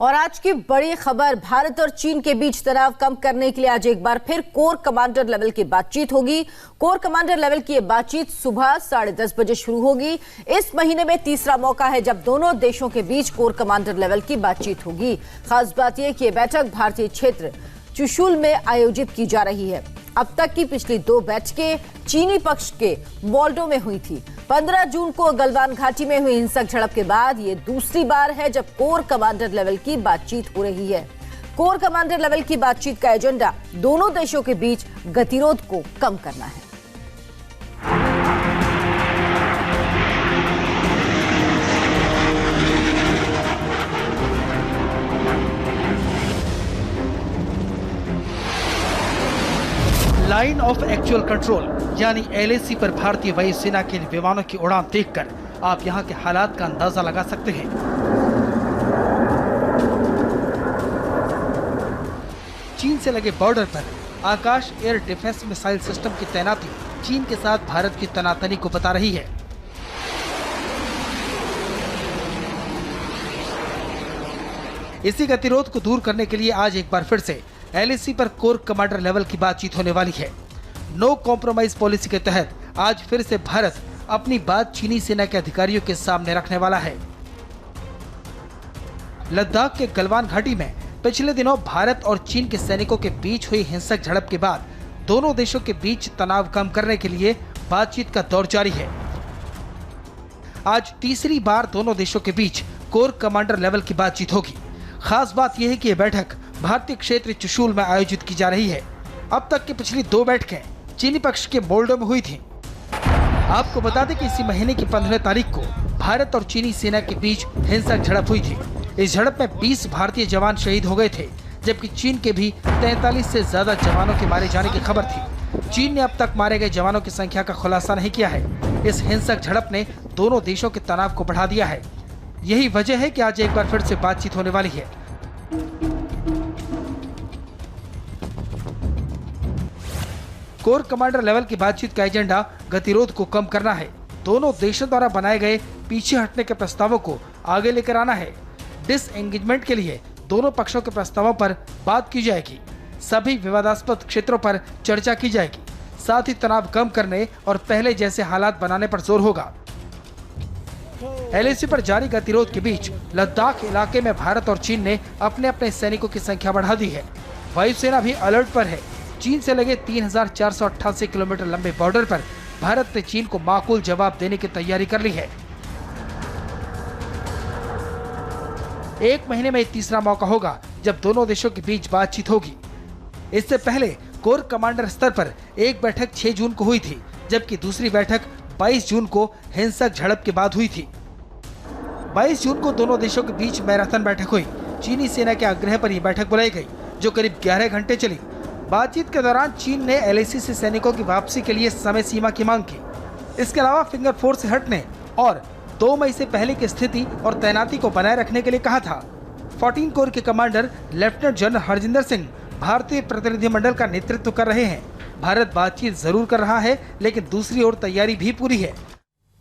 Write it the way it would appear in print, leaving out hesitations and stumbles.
और आज की बड़ी खबर, भारत और चीन के बीच तनाव कम करने के लिए आज एक बार फिर कोर कमांडर लेवल की बातचीत होगी। कोर कमांडर लेवल की ये बातचीत सुबह 10:30 बजे शुरू होगी। इस महीने में तीसरा मौका है जब दोनों देशों के बीच कोर कमांडर लेवल की बातचीत होगी। खास बात यह कि यह बैठक भारतीय क्षेत्र चुशूल में आयोजित की जा रही है। अब तक की पिछली 2 बैठकें चीनी पक्ष के मोल्डो में हुई थी। 15 जून को गलवान घाटी में हुई हिंसक झड़प के बाद ये दूसरी बार है जब कोर कमांडर लेवल की बातचीत हो रही है। कोर कमांडर लेवल की बातचीत का एजेंडा दोनों देशों के बीच गतिरोध को कम करना है। लाइन ऑफ एक्चुअल कंट्रोल यानी LAC पर भारतीय वायुसेना के विमानों की उड़ान देखकर आप यहां के हालात का अंदाजा लगा सकते हैं। चीन से लगे बॉर्डर पर आकाश एयर डिफेंस मिसाइल सिस्टम की तैनाती चीन के साथ भारत की तनातनी को बता रही है। इसी गतिरोध को दूर करने के लिए आज एक बार फिर से LAC पर कोर कमांडर लेवल की बातचीत होने वाली है। नो कॉम्प्रोमाइज पॉलिसी के तहत आज फिर से भारत अपनी बात चीनी सेना के अधिकारियों के सामने रखने वाला है। लद्दाख के गलवान घाटी में पिछले दिनों भारत और चीन के सैनिकों के बीच हुई हिंसक झड़प के बाद दोनों देशों के बीच तनाव कम करने के लिए बातचीत का दौर जारी है। आज तीसरी बार दोनों देशों के बीच कोर कमांडर लेवल की बातचीत होगी। खास बात यह है कि यह बैठक भारतीय क्षेत्र चुशूल में आयोजित की जा रही है। अब तक की पिछली 2 बैठकें चीनी पक्ष के मोल्डो में हुई थी। आपको बता दें कि इसी महीने की 15 तारीख को भारत और चीनी सेना के बीच हिंसक झड़प हुई थी। इस झड़प में 20 भारतीय जवान शहीद हो गए थे, जबकि चीन के भी 43 से ज्यादा जवानों के मारे जाने की खबर थी। चीन ने अब तक मारे गए जवानों की संख्या का खुलासा नहीं किया है। इस हिंसक झड़प ने दोनों देशों के तनाव को बढ़ा दिया है। यही वजह है कि आज एक बार फिर से बातचीत होने वाली है। कोर कमांडर लेवल की बातचीत का एजेंडा गतिरोध को कम करना है। दोनों देशों द्वारा बनाए गए पीछे हटने के प्रस्तावों को आगे लेकर आना है। डिसएंगेजमेंट के लिए दोनों पक्षों के प्रस्तावों पर बात की जाएगी। सभी विवादास्पद क्षेत्रों पर चर्चा की जाएगी। साथ ही तनाव कम करने और पहले जैसे हालात बनाने पर जोर होगा। LAC पर जारी गतिरोध के बीच लद्दाख इलाके में भारत और चीन ने अपने अपने सैनिकों की संख्या बढ़ा दी है। वायुसेना भी अलर्ट पर है। चीन से लगे 3488 किलोमीटर लंबे बॉर्डर पर भारत ने चीन को माकूल जवाब देने की तैयारी कर ली है। एक महीने में तीसरा मौका होगा जब दोनों देशों के बीच बातचीत होगी। इससे पहले कोर कमांडर स्तर पर एक बैठक 6 जून को हुई थी, जबकि दूसरी बैठक 22 जून को हिंसक झड़प के बाद हुई थी। 22 जून को दोनों देशों के बीच मैराथन बैठक हुई। चीनी सेना के आग्रह पर यह बैठक बुलाई गई, जो करीब 11 घंटे चली। बातचीत के दौरान चीन ने LAC से सैनिकों की वापसी के लिए समय सीमा की मांग की। इसके अलावा फिंगर 4 से हटने और 2 मई से पहले की स्थिति और तैनाती को बनाए रखने के लिए कहा था। 14 कोर के commander lieutenant general Harjinder Singh भारतीय प्रतिनिधिमंडल का नेतृत्व कर रहे हैं। भारत बातचीत जरूर कर रहा है, लेकिन दूसरी ओर तैयारी भी पूरी है।